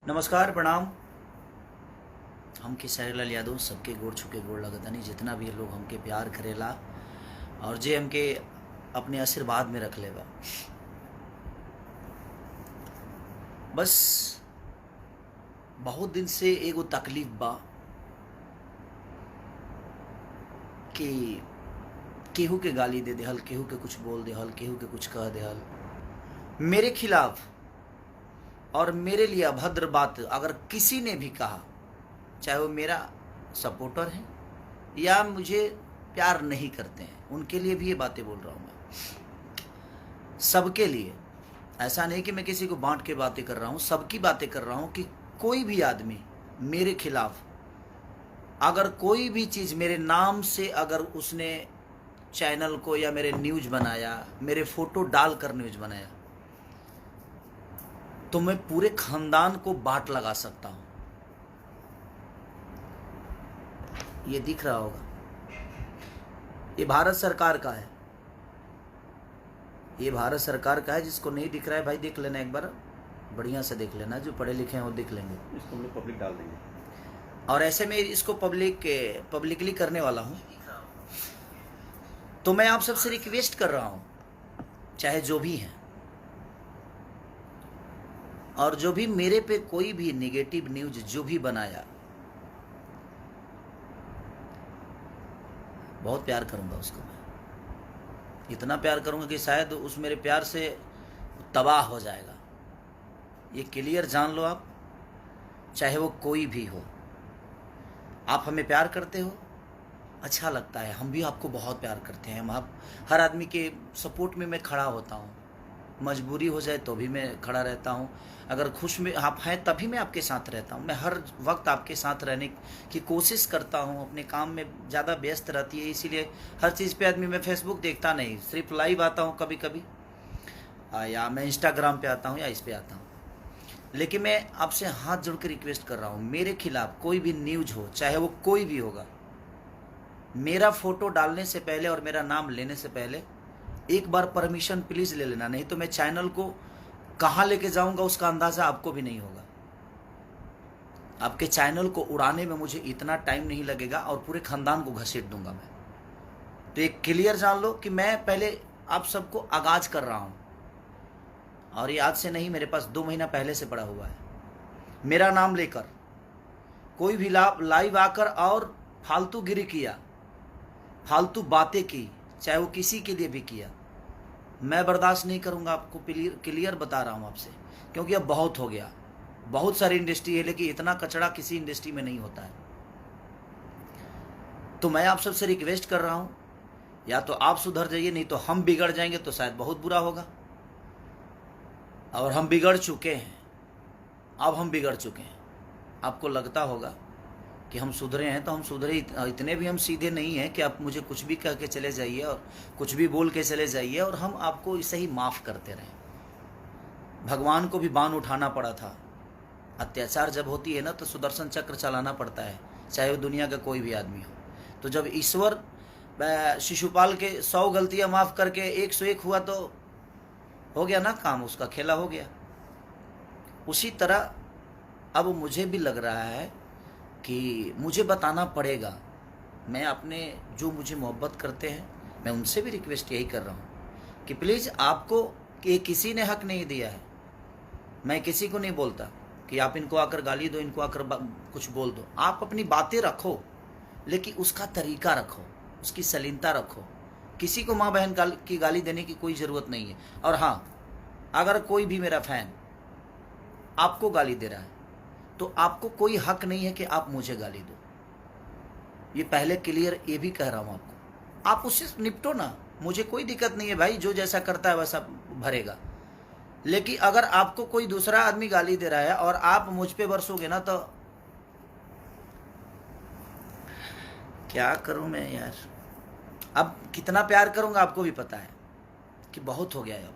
नमस्कार प्रणाम। हम खेसारी लाल यादव सबके गोड़ छुके गोड़ लगतनी जितना भी लोग हमके प्यार करेला और जे हमके अपने आशीर्वाद में रख लेबा। बस बहुत दिन से एगो तकलीफ बा कि केहू के गाली दे देहल, केहू के कुछ बोल देहल, केहू के कुछ कह देहल मेरे खिलाफ, और मेरे लिए अभद्र बात अगर किसी ने भी कहा, चाहे वो मेरा सपोर्टर है या मुझे प्यार नहीं करते हैं, उनके लिए भी ये बातें बोल रहा हूँ मैं। सबके लिए, ऐसा नहीं कि मैं किसी को बांट के बातें कर रहा हूँ, सबकी बातें कर रहा हूँ कि कोई भी आदमी मेरे खिलाफ अगर कोई भी चीज़ मेरे नाम से अगर उसने चैनल को या मेरे न्यूज़ बनाया, मेरे फोटो डाल कर न्यूज़ बनाया, तो मैं पूरे खानदान को बाट लगा सकता हूं। ये दिख रहा होगा, ये भारत सरकार का है, ये भारत सरकार का है। जिसको नहीं दिख रहा है भाई देख लेना, एक बार बढ़िया से देख लेना, जो पढ़े लिखे हैं वो देख लेंगे। इसको हम लोग पब्लिक डाल देंगे और ऐसे में इसको पब्लिकली करने वाला हूं। तो मैं आप सबसे रिक्वेस्ट कर रहा हूं, चाहे जो भी हैं, और जो भी मेरे पे कोई भी नेगेटिव न्यूज जो भी बनाया, बहुत प्यार करूंगा उसको। मैं इतना प्यार करूंगा कि शायद उस मेरे प्यार से तबाह हो जाएगा। ये क्लियर जान लो आप, चाहे वो कोई भी हो। आप हमें प्यार करते हो, अच्छा लगता है, हम भी आपको बहुत प्यार करते हैं। आप हर आदमी के सपोर्ट में मैं खड़ा होता हूँ, मजबूरी हो जाए तो भी मैं खड़ा रहता हूँ, अगर खुश में आप हैं तभी मैं आपके साथ रहता हूँ। मैं हर वक्त आपके साथ रहने की कोशिश करता हूँ। अपने काम में ज़्यादा व्यस्त रहती है, इसीलिए हर चीज़ पे आदमी, मैं फेसबुक देखता नहीं, सिर्फ लाइव आता हूँ कभी कभी, या मैं इंस्टाग्राम पे आता हूँ या इस पे आता हूँ। लेकिन मैं आपसे हाथ जोड़ के रिक्वेस्ट कर रहा हूँ, मेरे खिलाफ कोई भी न्यूज़ हो, चाहे वो कोई भी होगा, मेरा फ़ोटो डालने से पहले और मेरा नाम लेने से पहले एक बार परमिशन प्लीज़ ले लेना, नहीं तो मैं चैनल को कहाँ लेके जाऊंगा उसका अंदाज़ा आपको भी नहीं होगा। आपके चैनल को उड़ाने में मुझे इतना टाइम नहीं लगेगा और पूरे खानदान को घसीट दूंगा मैं। तो एक क्लियर जान लो कि मैं पहले आप सबको आगाज कर रहा हूँ, और ये आज से नहीं, मेरे पास 2 महीना पहले से पड़ा हुआ है। मेरा नाम लेकर कोई भी लाइव आकर और फालतू गिरी किया, फालतू बातें की, चाहे वो किसी के लिए भी किया, मैं बर्दाश्त नहीं करूंगा। आपको क्लियर बता रहा हूं आपसे, क्योंकि अब बहुत हो गया। बहुत सारी इंडस्ट्री है, लेकिन इतना कचड़ा किसी इंडस्ट्री में नहीं होता है। तो मैं आप सबसे रिक्वेस्ट कर रहा हूं, या तो आप सुधर जाइए, नहीं तो हम बिगड़ जाएंगे तो शायद बहुत बुरा होगा। और हम बिगड़ चुके हैं, अब हम बिगड़ चुके हैं। आपको लगता होगा कि हम सुधरे हैं, तो हम सुधरे इतने भी हम सीधे नहीं हैं कि आप मुझे कुछ भी कह के चले जाइए और कुछ भी बोल के चले जाइए और हम आपको इसे ही माफ़ करते रहें। भगवान को भी बाण उठाना पड़ा था। अत्याचार जब होती है ना, तो सुदर्शन चक्र चलाना पड़ता है, चाहे वो दुनिया का कोई भी आदमी हो। तो जब ईश्वर शिशुपाल के 100 गलतियाँ माफ़ करके 101 हुआ, तो हो गया ना काम, उसका खेला हो गया। उसी तरह अब मुझे भी लग रहा है कि मुझे बताना पड़ेगा। मैं अपने जो मुझे मोहब्बत करते हैं, मैं उनसे भी रिक्वेस्ट यही कर रहा हूँ कि प्लीज़, आपको कि किसी ने हक नहीं दिया है। मैं किसी को नहीं बोलता कि आप इनको आकर गाली दो, इनको आकर कुछ बोल दो। आप अपनी बातें रखो, लेकिन उसका तरीका रखो, उसकी सलीनता रखो। किसी को माँ बहन की गाली देने की कोई ज़रूरत नहीं है। और हाँ, अगर कोई भी मेरा फैन आपको गाली दे रहा है, तो आपको कोई हक नहीं है कि आप मुझे गाली दो। ये पहले क्लियर ये भी कह रहा हूँ आपको। आप उससे निपटो ना, मुझे कोई दिक्कत नहीं है भाई, जो जैसा करता है वैसा भरेगा। लेकिन अगर आपको कोई दूसरा आदमी गाली दे रहा है और आप मुझ पे बरसोगे ना, तो क्या करूँ मैं यार। अब कितना प्यार करूँगा आपको भी पता है कि बहुत हो गया है अब,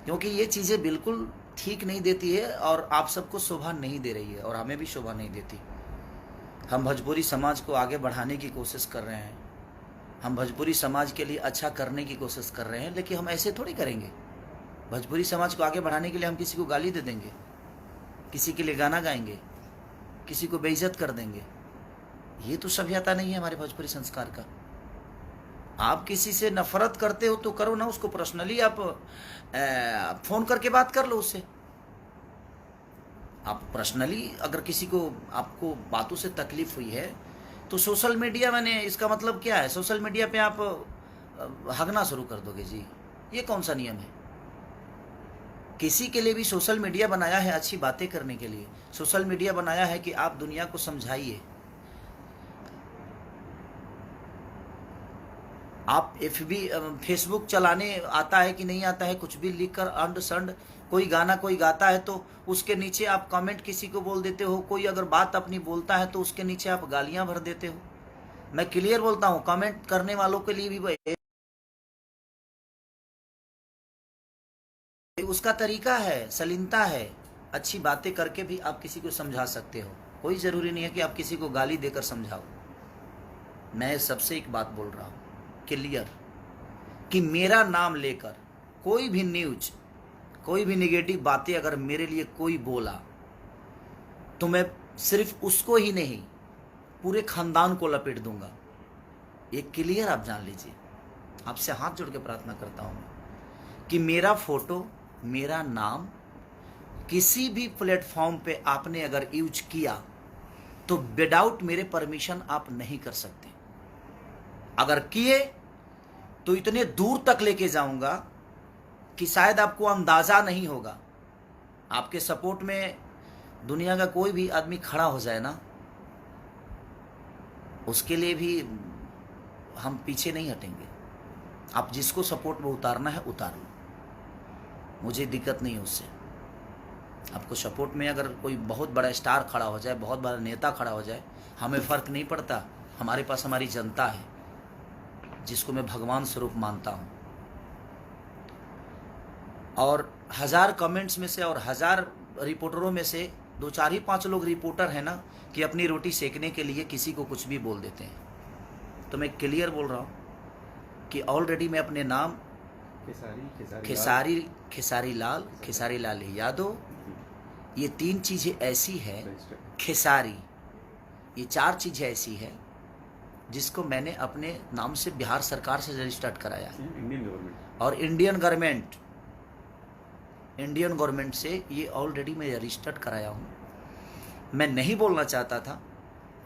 क्योंकि ये चीज़ें बिल्कुल ठीक नहीं देती है और आप सबको शोभा नहीं दे रही है और हमें भी शोभा नहीं देती। हम भोजपुरी समाज को आगे बढ़ाने की कोशिश कर रहे हैं, हम भोजपुरी समाज के लिए अच्छा करने की कोशिश कर रहे हैं, लेकिन हम ऐसे थोड़ी करेंगे। भोजपुरी समाज को आगे बढ़ाने के लिए हम किसी को गाली दे देंगे? किसी के लिए गाना गाएंगे, किसी को बेइज्जत कर देंगे। ये तो सभ्यता नहीं है हमारे भोजपुरी संस्कार का। आप किसी से नफरत करते हो तो करो ना, उसको पर्सनली आप फोन करके बात कर लो उससे। आप पर्सनली अगर किसी को, आपको बातों से तकलीफ हुई है तो सोशल मीडिया, मैंने इसका मतलब क्या है, सोशल मीडिया पे आप हगना शुरू कर दोगे जी? ये कौन सा नियम है? किसी के लिए भी सोशल मीडिया बनाया है अच्छी बातें करने के लिए, सोशल मीडिया बनाया है कि आप दुनिया को समझाइए। आप फेसबुक चलाने आता है कि नहीं आता है, कुछ भी लिख कर अंड संड, कोई गाना कोई गाता है तो उसके नीचे आप कमेंट किसी को बोल देते हो, कोई अगर बात अपनी बोलता है तो उसके नीचे आप गालियां भर देते हो। मैं क्लियर बोलता हूँ, कमेंट करने वालों के लिए भी उसका तरीका है, सलीनता है। अच्छी बातें करके भी आप किसी को समझा सकते हो, कोई ज़रूरी नहीं है कि आप किसी को गाली देकर समझाओ। मैं सबसे एक बात बोल रहा हूँ क्लियर, कि मेरा नाम लेकर कोई भी न्यूज, कोई भी नेगेटिव बातें अगर मेरे लिए कोई बोला तो मैं सिर्फ उसको ही नहीं, पूरे खानदान को लपेट दूंगा। ये क्लियर आप जान लीजिए। आपसे हाथ जोड़ के प्रार्थना करता हूँ कि मेरा फोटो, मेरा नाम किसी भी प्लेटफॉर्म पे आपने अगर यूज किया तो विदाउट मेरे परमिशन आप नहीं कर सकते। अगर किए तो इतने दूर तक लेके जाऊंगा कि शायद आपको अंदाजा नहीं होगा। आपके सपोर्ट में दुनिया का कोई भी आदमी खड़ा हो जाए ना, उसके लिए भी हम पीछे नहीं हटेंगे। आप जिसको सपोर्ट में उतारना है उतार लो, मुझे दिक्कत नहीं है उससे। आपको सपोर्ट में अगर कोई बहुत बड़ा स्टार खड़ा हो जाए, बहुत बड़ा नेता खड़ा हो जाए, हमें फ़र्क नहीं पड़ता। हमारे पास हमारी जनता है जिसको मैं भगवान स्वरूप मानता हूँ। और 1000 कमेंट्स में से और 1000 रिपोर्टरों में से 2 4 ही 5 लोग रिपोर्टर हैं ना, कि अपनी रोटी सेकने के लिए किसी को कुछ भी बोल देते हैं। तो मैं क्लियर बोल रहा हूँ कि ऑलरेडी मैं अपने नाम खेसारी लाल यादव, ये 3 चीज़ें ऐसी है, खेसारी, ये 4 चीज़ें ऐसी है जिसको मैंने अपने नाम से बिहार सरकार से रजिस्टर्ड कराया है, और इंडियन गवर्नमेंट से ये ऑलरेडी मैं रजिस्टर्ड कराया हूँ। मैं नहीं बोलना चाहता था,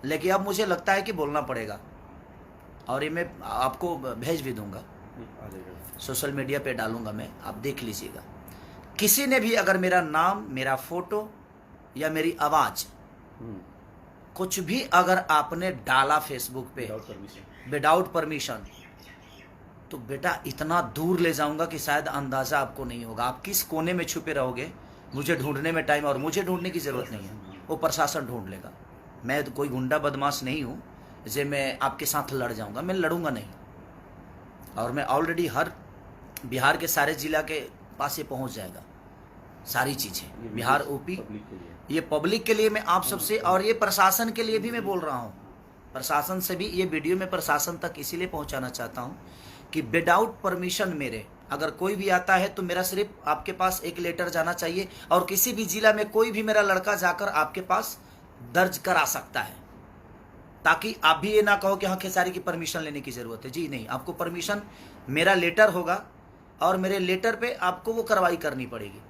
लेकिन अब मुझे लगता है कि बोलना पड़ेगा, और ये मैं आपको भेज भी दूंगा, सोशल मीडिया पे डालूंगा मैं, आप देख लीजिएगा। किसी ने भी अगर मेरा नाम, मेरा फोटो या मेरी आवाज़ कुछ भी अगर आपने डाला फेसबुक पे विदाउट परमिशन, तो बेटा इतना दूर ले जाऊंगा कि शायद अंदाज़ा आपको नहीं होगा। आप किस कोने में छुपे रहोगे, मुझे ढूंढने में टाइम, और मुझे ढूंढने की ज़रूरत नहीं है, वो प्रशासन ढूंढ लेगा। मैं तो कोई गुंडा बदमाश नहीं हूँ जे मैं आपके साथ लड़ जाऊंगा, मैं लड़ूंगा नहीं। और मैं ऑलरेडी हर बिहार के सारे जिला के पास ये पहुँच जाएगा सारी चीज़ें, बिहार यूपी, ये पब्लिक के लिए मैं आप सबसे, और ये प्रशासन के लिए भी मैं बोल रहा हूँ, प्रशासन से भी ये वीडियो में प्रशासन तक इसीलिए पहुँचाना चाहता हूँ कि विदाउट परमिशन मेरे अगर कोई भी आता है तो मेरा सिर्फ आपके पास एक लेटर जाना चाहिए, और किसी भी जिला में कोई भी मेरा लड़का जाकर आपके पास दर्ज करा सकता है, ताकि आप भी ये ना कहो कि हाँ खेसारी की परमिशन लेने की ज़रूरत है। जी नहीं, आपको परमिशन, मेरा लेटर होगा और मेरे लेटर पे आपको वो कार्रवाई करनी पड़ेगी।